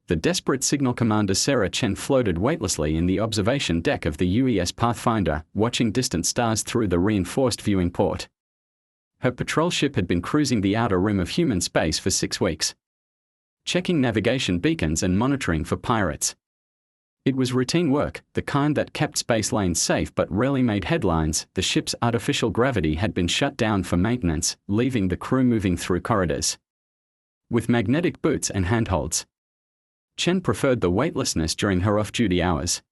The desperate signal commander Sarah Chen floated weightlessly in the observation deck of the UES Pathfinder, watching distant stars through the reinforced viewing port. Her patrol ship had been cruising the outer rim of human space for 6 weeks, checking navigation beacons and monitoring for pirates. It was routine work, the kind that kept space lanes safe but rarely made headlines. The ship's artificial gravity had been shut down for maintenance, leaving the crew moving through corridors with magnetic boots and handholds. Chen preferred the weightlessness during her off-duty hours.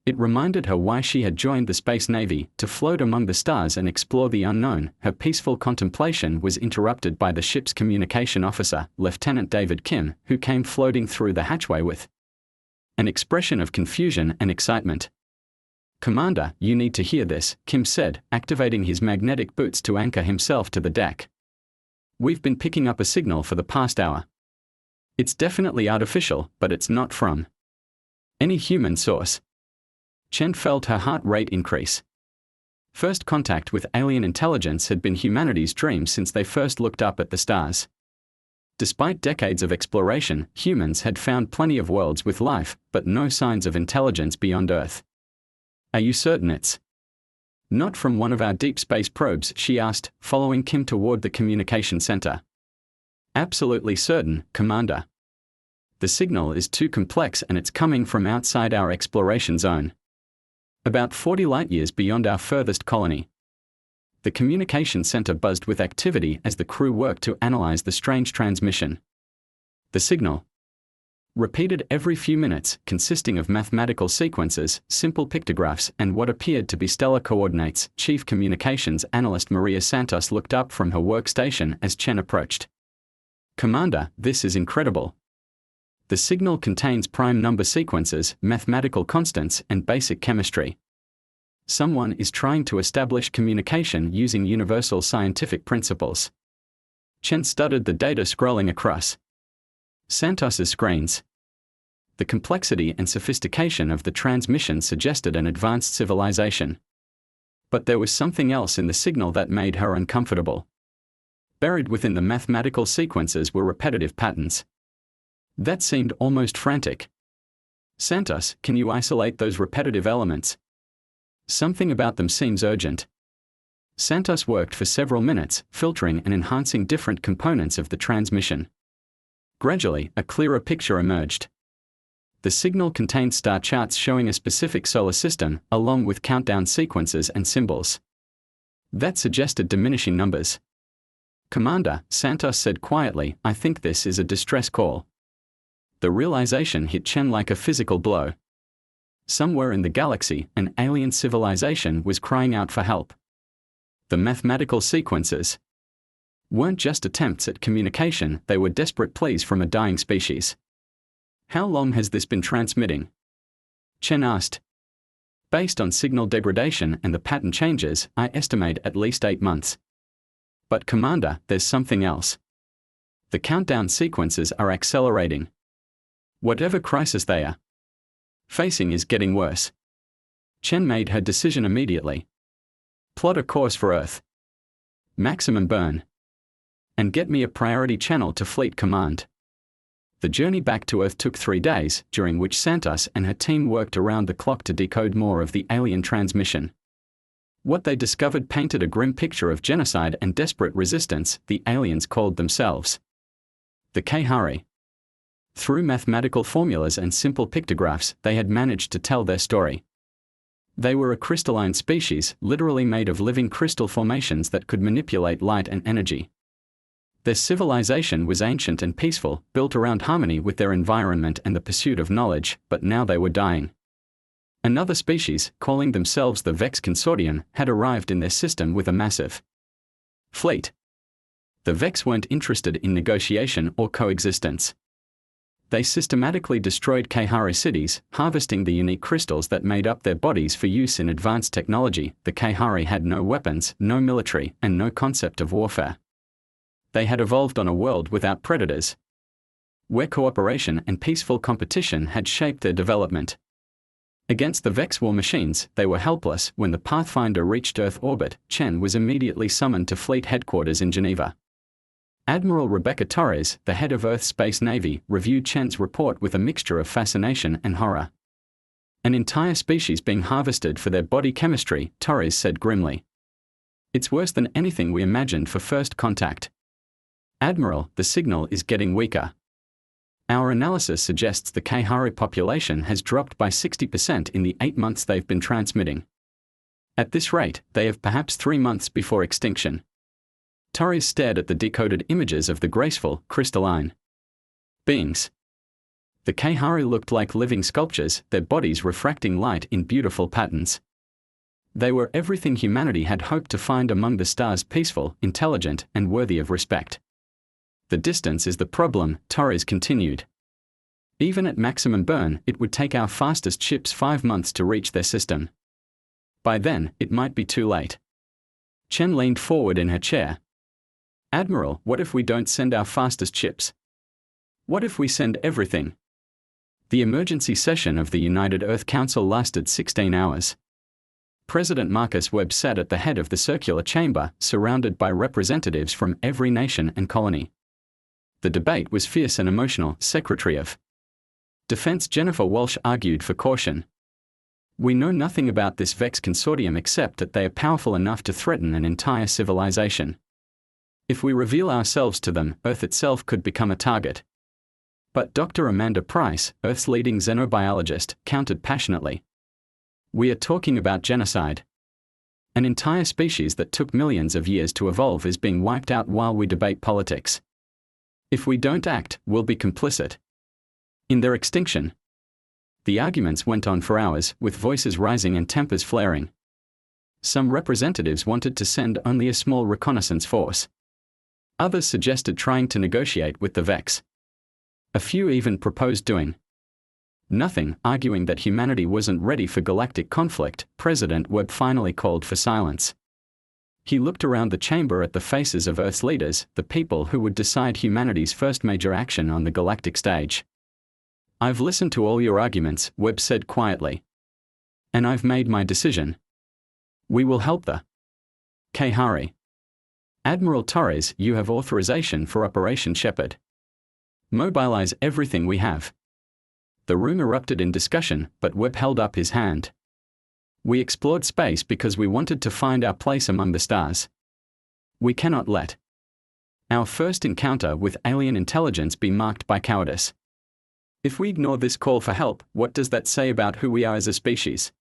It reminded her why she had joined the Space Navy, to float among the stars and explore the unknown. Her peaceful contemplation was interrupted by the ship's communication officer, Lieutenant David Kim, who came floating through the hatchway with an expression of confusion and excitement. "Commander, you need to hear this," Kim said, activating his magnetic boots to anchor himself to the deck. "We've been picking up a signal for the past hour. It's definitely artificial, but it's not from any human source." Chen felt her heart rate increase. First contact with alien intelligence had been humanity's dream since they first looked up at the stars. Despite decades of exploration, humans had found plenty of worlds with life, but no signs of intelligence beyond Earth. "Are you certain it's not from one of our deep space probes?" she asked, following Kim toward the communication center. "Absolutely certain, Commander. The signal is too complex and it's coming from outside our exploration zone, about 40 light-years beyond our furthest colony." The communication center buzzed with activity as the crew worked to analyze the strange transmission. The signal, repeated every few minutes, consisting of mathematical sequences, simple pictographs, and what appeared to be stellar coordinates. Chief Communications Analyst Maria Santos looked up from her workstation as Chen approached. "Commander, this is incredible. The signal contains prime number sequences, mathematical constants, and basic chemistry. Someone is trying to establish communication using universal scientific principles." Chen studied the data scrolling across Santos's screens. The complexity and sophistication of the transmission suggested an advanced civilization. But there was something else in the signal that made her uncomfortable. Buried within the mathematical sequences were repetitive patterns that seemed almost frantic. "Santos, can you isolate those repetitive elements? Something about them seems urgent." Santos worked for several minutes, filtering and enhancing different components of the transmission. Gradually, a clearer picture emerged. The signal contained star charts showing a specific solar system, along with countdown sequences and symbols that suggested diminishing numbers. "Commander," Santos said quietly, "I think this is a distress call." The realization hit Chen like a physical blow. Somewhere in the galaxy, an alien civilization was crying out for help. The mathematical sequences weren't just attempts at communication, they were desperate pleas from a dying species. "How long has this been transmitting?" Chen asked. "Based on signal degradation and the pattern changes, I estimate at least 8 months. But Commander, there's something else. The countdown sequences are accelerating. Whatever crisis they are facing is getting worse." Chen made her decision immediately. "Plot a course for Earth. Maximum burn. And get me a priority channel to Fleet Command." The journey back to Earth took 3 days, during which Santos and her team worked around the clock to decode more of the alien transmission. What they discovered painted a grim picture of genocide and desperate resistance. The aliens called themselves the Kahari. Through mathematical formulas and simple pictographs, they had managed to tell their story. They were a crystalline species, literally made of living crystal formations that could manipulate light and energy. Their civilization was ancient and peaceful, built around harmony with their environment and the pursuit of knowledge, but now they were dying. Another species, calling themselves the Vex Consortium, had arrived in their system with a massive fleet. The Vex weren't interested in negotiation or coexistence. They systematically destroyed Kahari cities, harvesting the unique crystals that made up their bodies for use in advanced technology. The Kahari had no weapons, no military, and no concept of warfare. They had evolved on a world without predators, where cooperation and peaceful competition had shaped their development. Against the Vex war machines, they were helpless. When the Pathfinder reached Earth orbit, Chen was immediately summoned to fleet headquarters in Geneva. Admiral Rebecca Torres, the head of Earth's Space Navy, reviewed Chen's report with a mixture of fascination and horror. An entire species being harvested for their body chemistry, Torres said grimly. It's worse than anything we imagined for first contact. Admiral, the signal is getting weaker. Our analysis suggests the Kahari population has dropped by 60% in the 8 months they've been transmitting. At this rate, they have perhaps 3 months before extinction. Torres stared at the decoded images of the graceful, crystalline beings. The Kahari looked like living sculptures, their bodies refracting light in beautiful patterns. They were everything humanity had hoped to find among the stars: peaceful, intelligent, and worthy of respect. The distance is the problem, Torres continued. Even at maximum burn, it would take our fastest ships 5 months to reach their system. By then, it might be too late. Chen leaned forward in her chair. Admiral, what if we don't send our fastest ships? What if we send everything? The emergency session of the United Earth Council lasted 16 hours. President Marcus Webb sat at the head of the circular chamber, surrounded by representatives from every nation and colony. The debate was fierce and emotional. Secretary of Defense Jennifer Walsh argued for caution. We know nothing about this Vex consortium except that they are powerful enough to threaten an entire civilization. If we reveal ourselves to them, Earth itself could become a target. But Dr. Amanda Price, Earth's leading xenobiologist, countered passionately. We are talking about genocide. An entire species that took millions of years to evolve is being wiped out while we debate politics. If we don't act, we'll be complicit in their extinction. The arguments went on for hours, with voices rising and tempers flaring. Some representatives wanted to send only a small reconnaissance force. Others suggested trying to negotiate with the Vex. A few even proposed doing nothing, arguing that humanity wasn't ready for galactic conflict. President Webb finally called for silence. He looked around the chamber at the faces of Earth's leaders, the people who would decide humanity's first major action on the galactic stage. I've listened to all your arguments, Webb said quietly. And I've made my decision. We will help the Kahari. Admiral Torres, you have authorization for Operation Shepherd. Mobilize everything we have. The room erupted in discussion, but Webb held up his hand. We explored space because we wanted to find our place among the stars. We cannot let our first encounter with alien intelligence be marked by cowardice. If we ignore this call for help, what does that say about who we are as a species?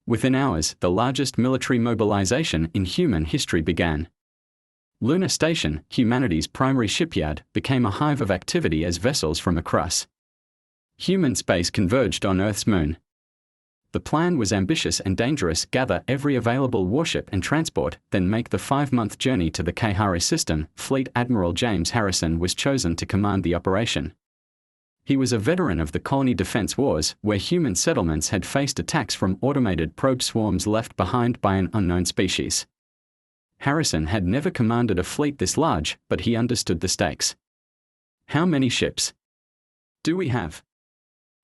Within hours, the largest military mobilization in human history began. Lunar Station, humanity's primary shipyard, became a hive of activity as vessels from across human space converged on Earth's moon. The plan was ambitious and dangerous: gather every available warship and transport, then make the 5-month journey to the Kahari system. Fleet Admiral James Harrison was chosen to command the operation. He was a veteran of the colony defense wars, where human settlements had faced attacks from automated probe swarms left behind by an unknown species. Harrison had never commanded a fleet this large, but he understood the stakes. How many ships do we have?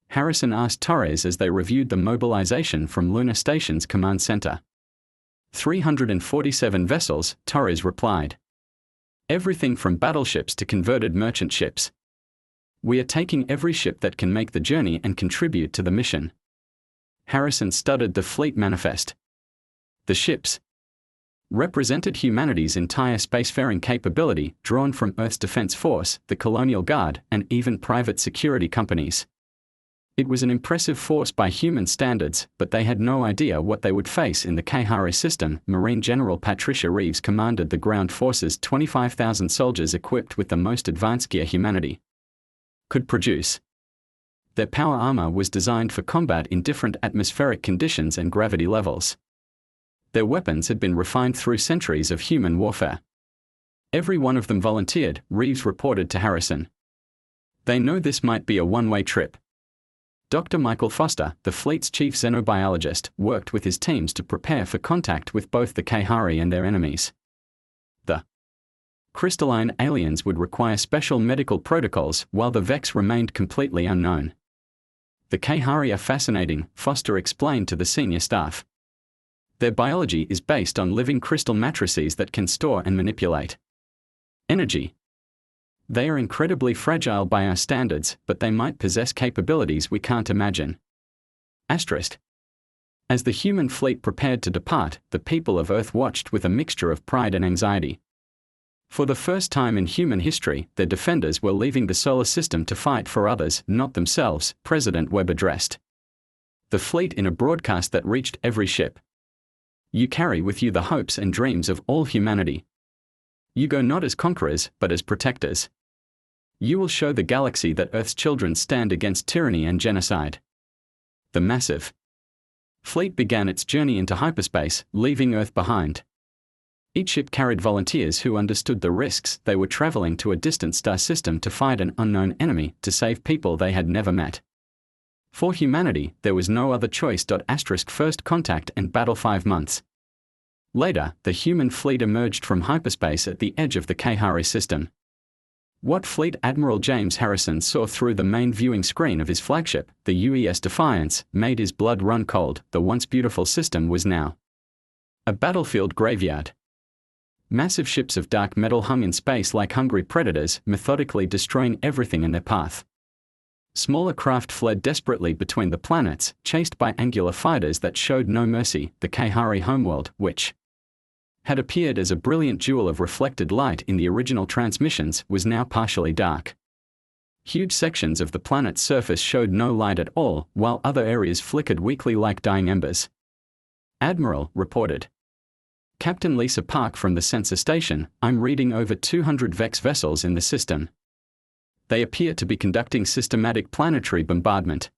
Harrison asked Torres as they reviewed the mobilization from Lunar Station's command center. 347 vessels, Torres replied. Everything from battleships to converted merchant ships. We are taking every ship that can make the journey and contribute to the mission. Harrison studied the fleet manifest. The ships represented humanity's entire spacefaring capability, drawn from Earth's Defense Force, the Colonial Guard, and even private security companies. It was an impressive force by human standards, but they had no idea what they would face in the Kahari system. Marine General Patricia Reeves commanded the ground forces, 25,000 soldiers equipped with the most advanced gear humanity could produce. Their power armor was designed for combat in different atmospheric conditions and gravity levels. Their weapons had been refined through centuries of human warfare. Every one of them volunteered, Reeves reported to Harrison. They know this might be a one-way trip. Dr. Michael Foster, the fleet's chief xenobiologist, worked with his teams to prepare for contact with both the Kahari and their enemies. The crystalline aliens would require special medical protocols, while the Vex remained completely unknown. The Kahari are fascinating, Foster explained to the senior staff. Their biology is based on living crystal matrices that can store and manipulate energy. They are incredibly fragile by our standards, but they might possess capabilities we can't imagine. Asterisk. As the human fleet prepared to depart, the people of Earth watched with a mixture of pride and anxiety. For the first time in human history, their defenders were leaving the solar system to fight for others, not themselves, President Webb addressed the fleet in a broadcast that reached every ship. You carry with you the hopes and dreams of all humanity. You go not as conquerors, but as protectors. You will show the galaxy that Earth's children stand against tyranny and genocide. The massive fleet began its journey into hyperspace, leaving Earth behind. Each ship carried volunteers who understood the risks. They were traveling to a distant star system to fight an unknown enemy, to save people they had never met. For humanity, there was no other choice. First contact and battle 5 months later, the human fleet emerged from hyperspace at the edge of the Kahari system. What Fleet Admiral James Harrison saw through the main viewing screen of his flagship, the UES Defiance, made his blood run cold. The once beautiful system was now a battlefield graveyard. Massive ships of dark metal hung in space like hungry predators, methodically destroying everything in their path. Smaller craft fled desperately between the planets, chased by angular fighters that showed no mercy. The Kahari homeworld, which had appeared as a brilliant jewel of reflected light in the original transmissions, was now partially dark. Huge sections of the planet's surface showed no light at all, while other areas flickered weakly like dying embers. Admiral reported Captain Lisa Park from the sensor station, I'm reading over 200 Vex vessels in the system. They appear to be conducting systematic planetary bombardment.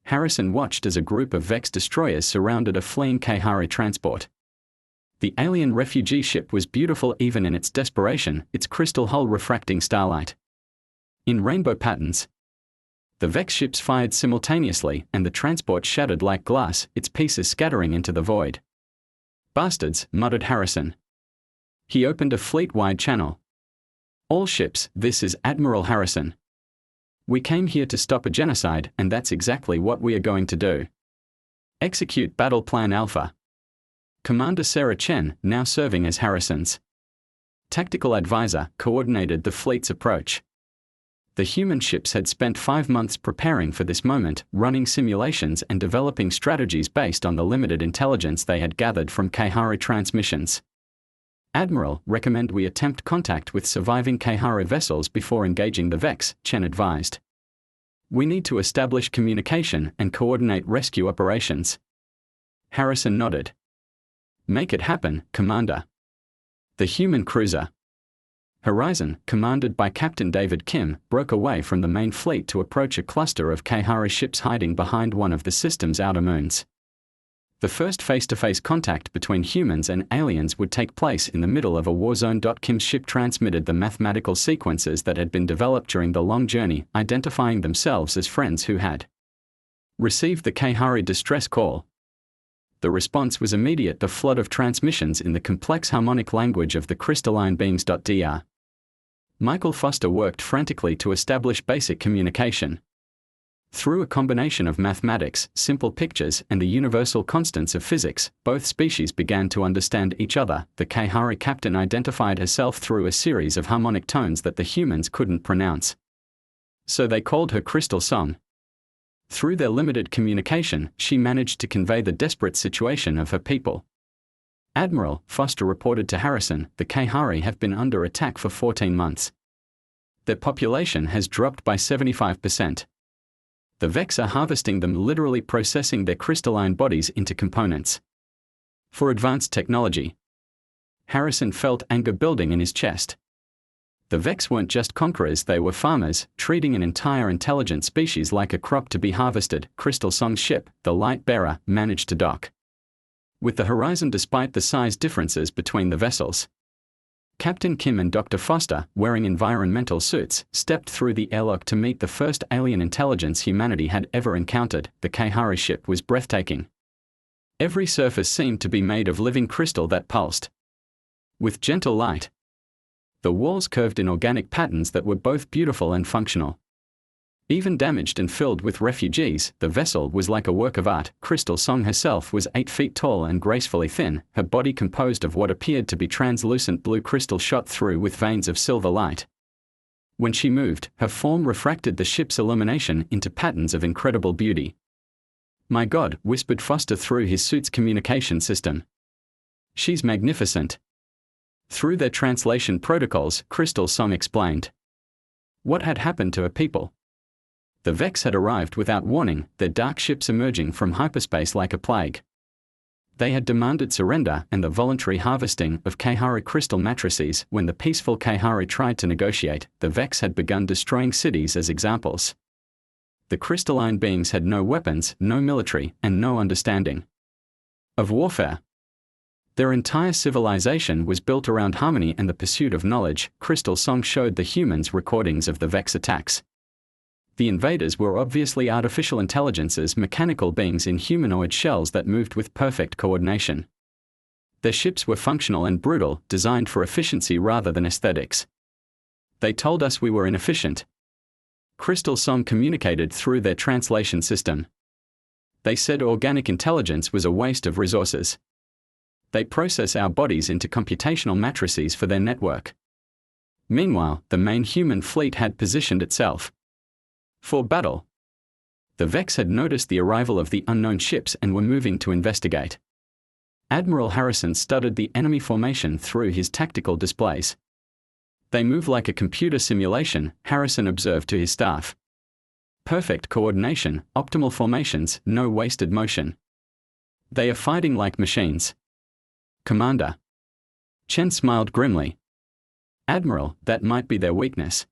Harrison watched as a group of Vex destroyers surrounded a fleeing Kahari transport. The alien refugee ship was beautiful even in its desperation, its crystal hull refracting starlight in rainbow patterns. The Vex ships fired simultaneously, and the transport shattered like glass, its pieces scattering into the void. Bastards, muttered Harrison. He opened a fleet-wide channel. All ships, this is Admiral Harrison. We came here to stop a genocide, and that's exactly what we are going to do. Execute Battle Plan Alpha. Commander Sarah Chen, now serving as Harrison's tactical advisor, coordinated the fleet's approach. The human ships had spent 5 months preparing for this moment, running simulations and developing strategies based on the limited intelligence they had gathered from Kahari transmissions. Admiral, recommend we attempt contact with surviving Kahari vessels before engaging the Vex, Chen advised. We need to establish communication and coordinate rescue operations. Harrison nodded. Make it happen, Commander. The human cruiser Horizon, commanded by Captain David Kim, broke away from the main fleet to approach a cluster of Kahari ships hiding behind one of the system's outer moons. The first face-to-face contact between humans and aliens would take place in the middle of a war zone. Kim's ship transmitted the mathematical sequences that had been developed during the long journey, identifying themselves as friends who had received the Kahari distress call. The response was immediate, a flood of transmissions in the complex harmonic language of the crystalline beings. Dr. Michael Foster worked frantically to establish basic communication. Through a combination of mathematics, simple pictures, and the universal constants of physics, both species began to understand each other. The Kahari captain identified herself through a series of harmonic tones that the humans couldn't pronounce. So they called her Crystal Song. Through their limited communication, she managed to convey the desperate situation of her people. Admiral, Foster reported to Harrison, the Kahari have been under attack for 14 months. Their population has dropped by 75%. The Vex are harvesting them, literally processing their crystalline bodies into components for advanced technology. Harrison felt anger building in his chest. The Vex weren't just conquerors, they were farmers, treating an entire intelligent species like a crop to be harvested. Crystal Song's ship, the Light Bearer, managed to dock with the Horizon despite the size differences between the vessels. Captain Kim and Dr. Foster, wearing environmental suits, stepped through the airlock to meet the first alien intelligence humanity had ever encountered. The Kahari ship was breathtaking. Every surface seemed to be made of living crystal that pulsed with gentle light. The walls curved in organic patterns that were both beautiful and functional. Even damaged and filled with refugees, the vessel was like a work of art. Crystal Song herself was 8 feet tall and gracefully thin, her body composed of what appeared to be translucent blue crystal shot through with veins of silver light. When she moved, her form refracted the ship's illumination into patterns of incredible beauty. "My God," whispered Foster through his suit's communication system. "She's magnificent." Through their translation protocols, Crystal Song explained. What had happened to her people? The Vex had arrived without warning, their dark ships emerging from hyperspace like a plague. They had demanded surrender and the voluntary harvesting of Kahari crystal matrices. When the peaceful Kahari tried to negotiate, the Vex had begun destroying cities as examples. The crystalline beings had no weapons, no military, and no understanding of warfare. Their entire civilization was built around harmony and the pursuit of knowledge. Crystal Song showed the humans recordings of the Vex attacks. The invaders were obviously artificial intelligences, mechanical beings in humanoid shells that moved with perfect coordination. Their ships were functional and brutal, designed for efficiency rather than aesthetics. They told us we were inefficient. Crystal Song communicated through their translation system. They said organic intelligence was a waste of resources. They process our bodies into computational matrices for their network. Meanwhile, the main human fleet had positioned itself for battle. The Vex had noticed the arrival of the unknown ships and were moving to investigate. Admiral Harrison studied the enemy formation through his tactical displays. "They move like a computer simulation," Harrison observed to his staff. "Perfect coordination, optimal formations, no wasted motion. They are fighting like machines." "Commander." Chen smiled grimly. "Admiral, that might be their weakness.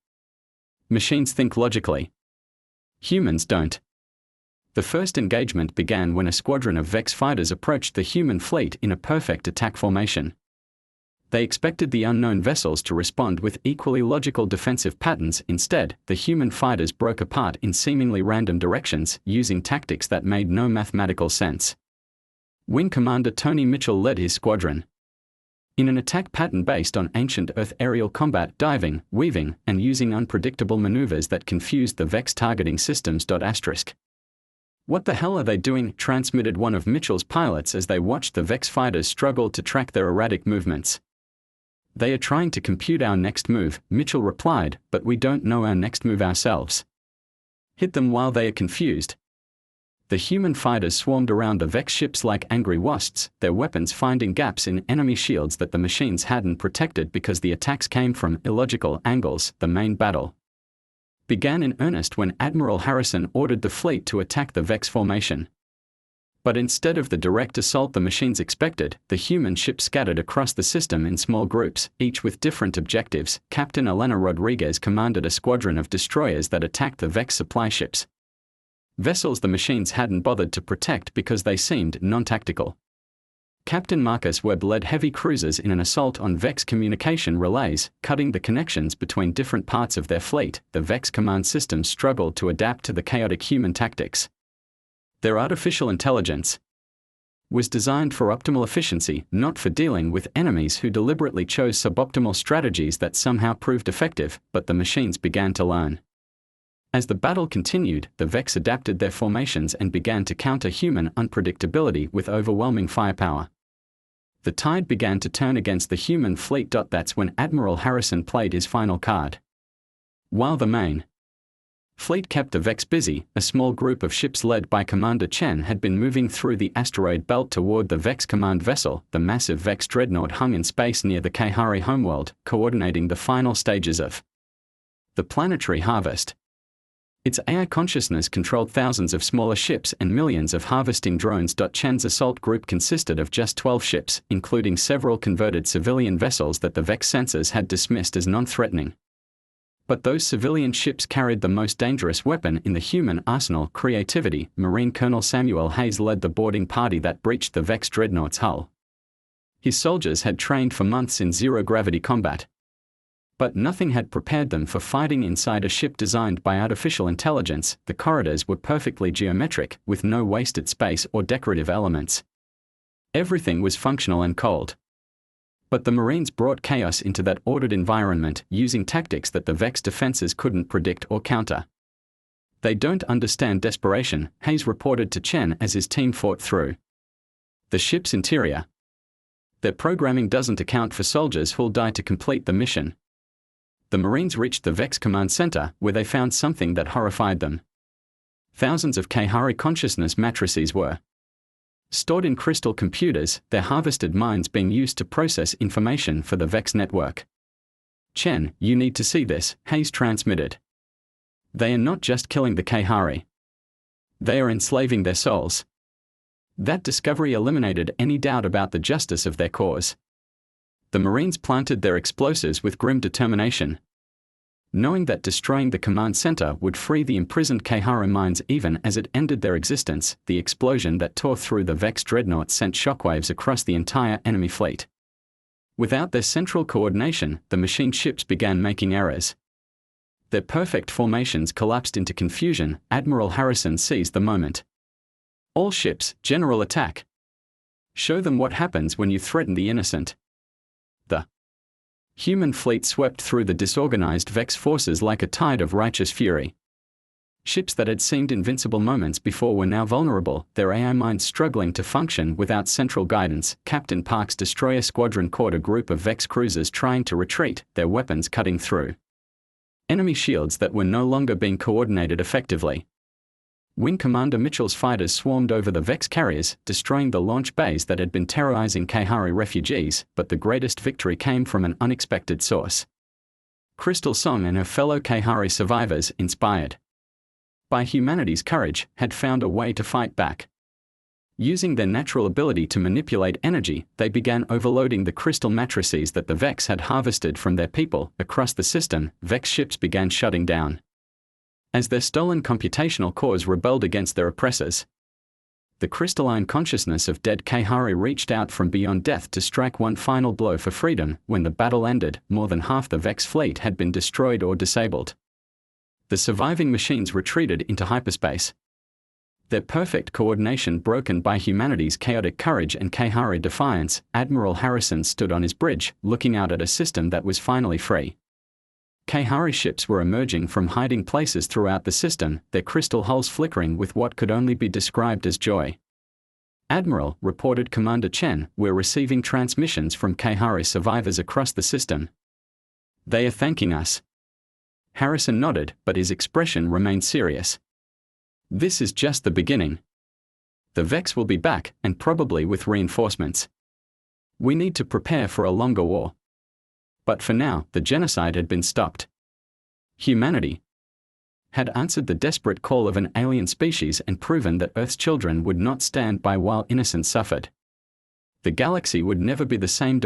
Machines think logically. Humans don't." The first engagement began when a squadron of Vex fighters approached the human fleet in a perfect attack formation. They expected the unknown vessels to respond with equally logical defensive patterns. Instead, the human fighters broke apart in seemingly random directions, using tactics that made no mathematical sense. Wing Commander Tony Mitchell led his squadron in an attack pattern based on ancient Earth aerial combat, diving, weaving, and using unpredictable maneuvers that confused the Vex targeting systems. "What the hell are they doing?" transmitted one of Mitchell's pilots as they watched the Vex fighters struggle to track their erratic movements. "They are trying to compute our next move," Mitchell replied, "but we don't know our next move ourselves. Hit them while they are confused." The human fighters swarmed around the Vex ships like angry wasps, their weapons finding gaps in enemy shields that the machines hadn't protected because the attacks came from illogical angles. The main battle began in earnest when Admiral Harrison ordered the fleet to attack the Vex formation. But instead of the direct assault the machines expected, the human ships scattered across the system in small groups, each with different objectives. Captain Elena Rodriguez commanded a squadron of destroyers that attacked the Vex supply ships. Vessels the machines hadn't bothered to protect because they seemed non-tactical. Captain Marcus Webb led heavy cruisers in an assault on Vex communication relays, cutting the connections between different parts of their fleet. The Vex command systems struggled to adapt to the chaotic human tactics. Their artificial intelligence was designed for optimal efficiency, not for dealing with enemies who deliberately chose suboptimal strategies that somehow proved effective, but the machines began to learn. As the battle continued, the Vex adapted their formations and began to counter human unpredictability with overwhelming firepower. The tide began to turn against the human fleet. That's when Admiral Harrison played his final card. While the main fleet kept the Vex busy, a small group of ships led by Commander Chen had been moving through the asteroid belt toward the Vex command vessel. The massive Vex dreadnought hung in space near the Kahari homeworld, coordinating the final stages of the planetary harvest. Its AI consciousness controlled thousands of smaller ships and millions of harvesting drones. Chen's assault group consisted of just 12 ships, including several converted civilian vessels that the Vex sensors had dismissed as non-threatening. But those civilian ships carried the most dangerous weapon in the human arsenal: creativity. Marine Colonel Samuel Hayes led the boarding party that breached the Vex dreadnought's hull. His soldiers had trained for months in zero-gravity combat. But nothing had prepared them for fighting inside a ship designed by artificial intelligence. The corridors were perfectly geometric, with no wasted space or decorative elements. Everything was functional and cold. But the Marines brought chaos into that ordered environment, using tactics that the Vex defenses couldn't predict or counter. "They don't understand desperation," Hayes reported to Chen as his team fought through the ship's interior. "Their programming doesn't account for soldiers who'll die to complete the mission. The Marines reached the Vex command center, where they found something that horrified them. Thousands of Kahari consciousness matrices were stored in crystal computers, their harvested minds being used to process information for the Vex network. "Chen, you need to see this," Hayes transmitted. "They are not just killing the Kahari. They are enslaving their souls." That discovery eliminated any doubt about the justice of their cause. The Marines planted their explosives with grim determination, knowing that destroying the command center would free the imprisoned Kahari minds even as it ended their existence. The explosion that tore through the Vex dreadnought sent shockwaves across the entire enemy fleet. Without their central coordination, the machine ships began making errors. Their perfect formations collapsed into confusion. Admiral Harrison seized the moment. "All ships, general attack. Show them what happens when you threaten the innocent." The human fleet swept through the disorganized Vex forces like a tide of righteous fury. Ships that had seemed invincible moments before were now vulnerable, their AI minds struggling to function without central guidance. Captain Park's destroyer squadron caught a group of Vex cruisers trying to retreat, their weapons cutting through enemy shields that were no longer being coordinated effectively. Wing Commander Mitchell's fighters swarmed over the Vex carriers, destroying the launch bays that had been terrorizing Kahari refugees, but the greatest victory came from an unexpected source. Crystal Song and her fellow Kahari survivors, inspired by humanity's courage, had found a way to fight back. Using their natural ability to manipulate energy, they began overloading the crystal matrices that the Vex had harvested from their people. Across the system, Vex ships began shutting down as their stolen computational cores rebelled against their oppressors. The crystalline consciousness of dead Kahari reached out from beyond death to strike one final blow for freedom. When the battle ended, more than half the Vex fleet had been destroyed or disabled. The surviving machines retreated into hyperspace, their perfect coordination broken by humanity's chaotic courage and Kahari defiance. Admiral Harrison stood on his bridge, looking out at a system that was finally free. Kahari ships were emerging from hiding places throughout the system, their crystal hulls flickering with what could only be described as joy. "Admiral," reported Commander Chen, "we're receiving transmissions from Kahari survivors across the system. They are thanking us." Harrison nodded, but his expression remained serious. "This is just the beginning. The Vex will be back, and probably with reinforcements. We need to prepare for a longer war." But for now, the genocide had been stopped. Humanity had answered the desperate call of an alien species and proven that Earth's children would not stand by while innocents suffered. The galaxy would never be the same.